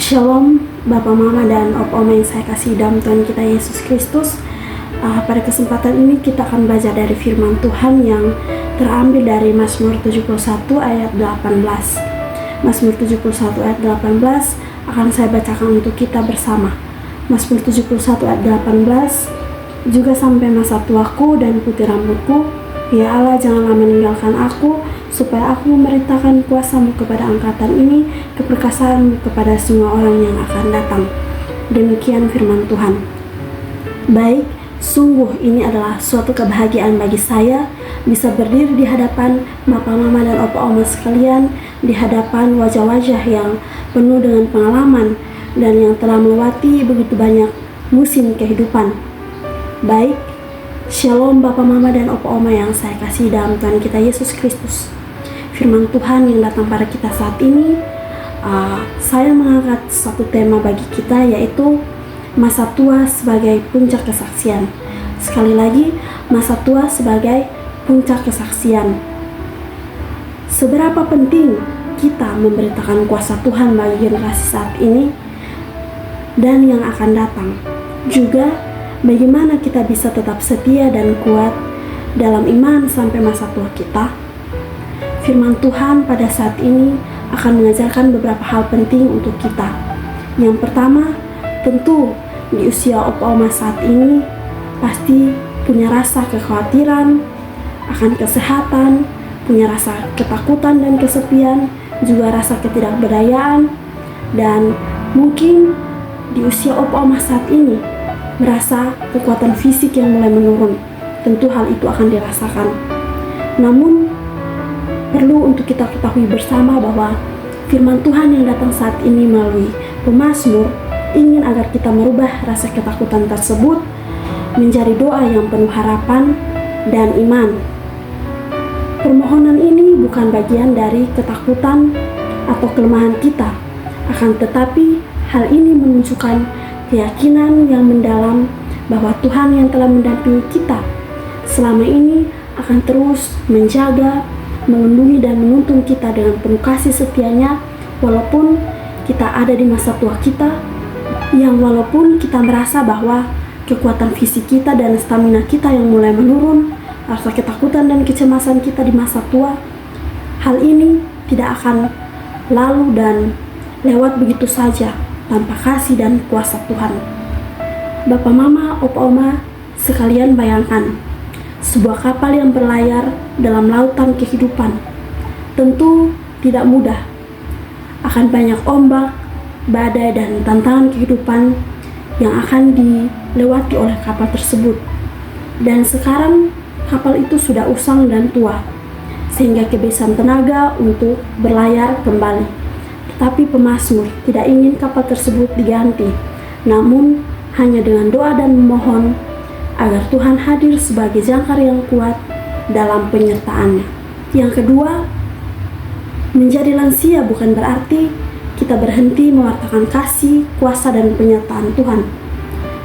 Shalom Bapak Mama dan Om yang saya kasih dalam Tuhan kita Yesus Kristus. Pada kesempatan ini kita akan belajar dari firman Tuhan yang terambil dari Mazmur 71 ayat 18. Mazmur 71 ayat 18 akan saya bacakan untuk kita bersama. Mazmur 71 ayat 18, juga sampai masa tuaku dan putih rambutku, ya Allah janganlah meninggalkan aku, supaya aku memberitakan kuasa-Mu kepada angkatan ini, keperkasaan-Mu kepada semua orang yang akan datang. Demikian firman Tuhan. Baik, sungguh ini adalah suatu kebahagiaan bagi saya bisa berdiri di hadapan Bapak Mama dan Opa-Oma sekalian, di hadapan wajah-wajah yang penuh dengan pengalaman dan yang telah melewati begitu banyak musim kehidupan. Baik, Shalom Bapak Mama dan Opa-Oma yang saya kasih dalam Tuhan kita Yesus Kristus. Firman Tuhan yang datang pada kita saat ini, saya mengangkat satu tema bagi kita, yaitu masa tua sebagai puncak kesaksian. Sekali lagi, masa tua sebagai puncak kesaksian. Seberapa penting kita memberitakan kuasa Tuhan bagi generasi saat ini dan yang akan datang. Juga bagaimana kita bisa tetap setia dan kuat dalam iman sampai masa tua kita. Firman Tuhan pada saat ini akan mengajarkan beberapa hal penting untuk kita. Yang pertama, tentu di usia Opa-Oma saat ini pasti punya rasa kekhawatiran akan kesehatan, punya rasa ketakutan dan kesepian, juga rasa ketidakberdayaan, dan mungkin di usia Opa-Oma saat ini merasa kekuatan fisik yang mulai menurun. Tentu hal itu akan dirasakan. Namun perlu untuk kita ketahui bersama bahwa firman Tuhan yang datang saat ini melalui pemazmur ingin agar kita merubah rasa ketakutan tersebut menjadi doa yang penuh harapan dan iman. Permohonan ini bukan bagian dari ketakutan atau kelemahan kita, akan tetapi hal ini menunjukkan keyakinan yang mendalam bahwa Tuhan yang telah mendampingi kita selama ini akan terus menjaga, melindungi dan menuntun kita dengan penuh kasih setianya, walaupun kita ada di masa tua kita, yang walaupun kita merasa bahwa kekuatan fisik kita dan stamina kita yang mulai menurun, rasa ketakutan dan kecemasan kita di masa tua, hal ini tidak akan lalu dan lewat begitu saja tanpa kasih dan kuasa Tuhan. Bapak Mama, Opa-Oma sekalian, bayangkan sebuah kapal yang berlayar dalam lautan kehidupan. Tentu tidak mudah. Akan banyak ombak, badai dan tantangan kehidupan yang akan dilewati oleh kapal tersebut. Dan sekarang kapal itu sudah usang dan tua, sehingga kehabisan tenaga untuk berlayar kembali. Tetapi pemazmur tidak ingin kapal tersebut diganti, namun hanya dengan doa dan memohon agar Tuhan hadir sebagai jangkar yang kuat dalam penyertaannya. Yang kedua, menjadi lansia bukan berarti kita berhenti mewartakan kasih, kuasa, dan penyertaan Tuhan.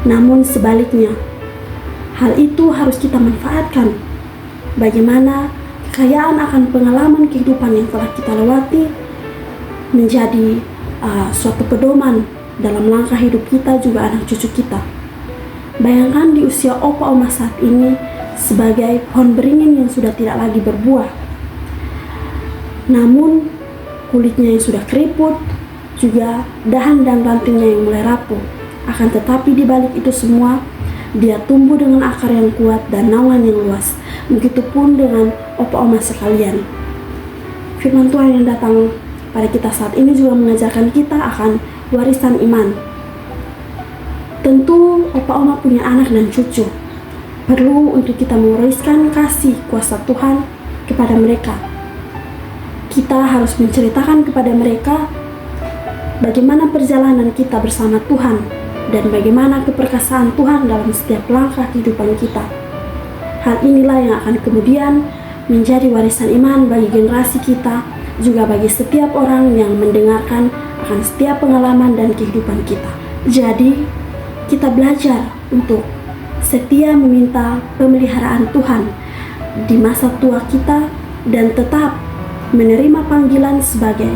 Namun sebaliknya, hal itu harus kita manfaatkan. Bagaimana kekayaan akan pengalaman kehidupan yang telah kita lewati menjadi suatu pedoman dalam langkah hidup kita, juga anak cucu kita. Bayangkan di usia Opa-Oma saat ini sebagai pohon beringin yang sudah tidak lagi berbuah, namun kulitnya yang sudah keriput, juga dahan dan rantingnya yang mulai rapuh. Akan tetapi di balik itu semua, dia tumbuh dengan akar yang kuat dan naungan yang luas. Begitupun dengan Opa-Oma sekalian. Firman Tuhan yang datang pada kita saat ini juga mengajarkan kita akan warisan iman. Tentu Opa-Oma punya anak dan cucu. Perlu untuk kita mewariskan kasih kuasa Tuhan kepada mereka. Kita harus menceritakan kepada mereka bagaimana perjalanan kita bersama Tuhan dan bagaimana keperkasaan Tuhan dalam setiap langkah kehidupan kita. Hal inilah yang akan kemudian menjadi warisan iman bagi generasi kita, juga bagi setiap orang yang mendengarkan akan setiap pengalaman dan kehidupan kita. Jadi, kita belajar untuk setia meminta pemeliharaan Tuhan di masa tua kita dan tetap menerima panggilan sebagai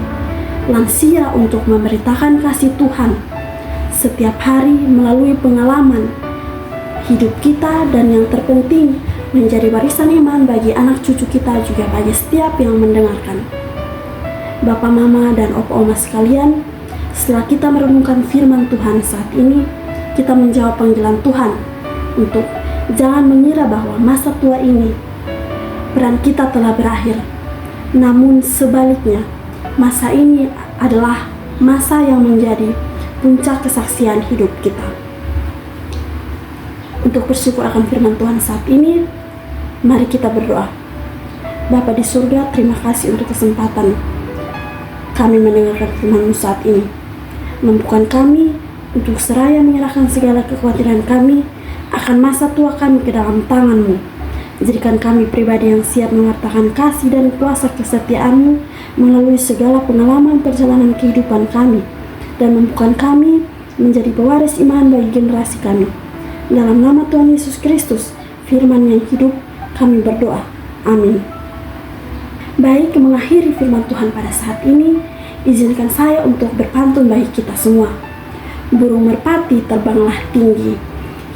lansia untuk memberitakan kasih Tuhan setiap hari melalui pengalaman hidup kita, dan yang terpenting menjadi warisan iman bagi anak cucu kita, juga bagi setiap yang mendengarkan. Bapak, Mama, dan Opa Oma sekalian, setelah kita merenungkan firman Tuhan saat ini, kita menjawab panggilan Tuhan untuk jangan mengira bahwa masa tua ini peran kita telah berakhir. Namun sebaliknya, masa ini adalah masa yang menjadi puncak kesaksian hidup kita. Untuk bersyukur akan firman Tuhan saat ini, mari kita berdoa. Bapa di surga, terima kasih untuk kesempatan kami mendengarkan firman-Mu saat ini. Mampukan kami untuk seraya menyerahkan segala kekhawatiran kami akan masa tua kami ke dalam tangan-Mu. Jadikan kami pribadi yang siap mengatakan kasih dan kuasa kesetiaan-Mu melalui segala pengalaman perjalanan kehidupan kami, dan mampukan kami menjadi pewaris iman bagi generasi kami. Dalam nama Tuhan Yesus Kristus, firman yang hidup, kami berdoa. Amin. Baik, mengakhiri firman Tuhan pada saat ini, izinkan saya untuk berpantun bagi kita semua. Burung merpati terbanglah tinggi,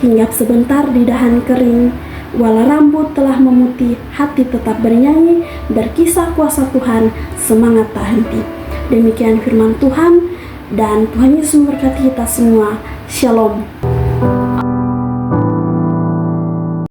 hinggap sebentar di dahan kering. Walau rambut telah memutih, hati tetap bernyanyi, berkisah kuasa Tuhan, semangat tak henti. Demikian firman Tuhan, dan Tuhan Yesus memberkati kita semua. Shalom.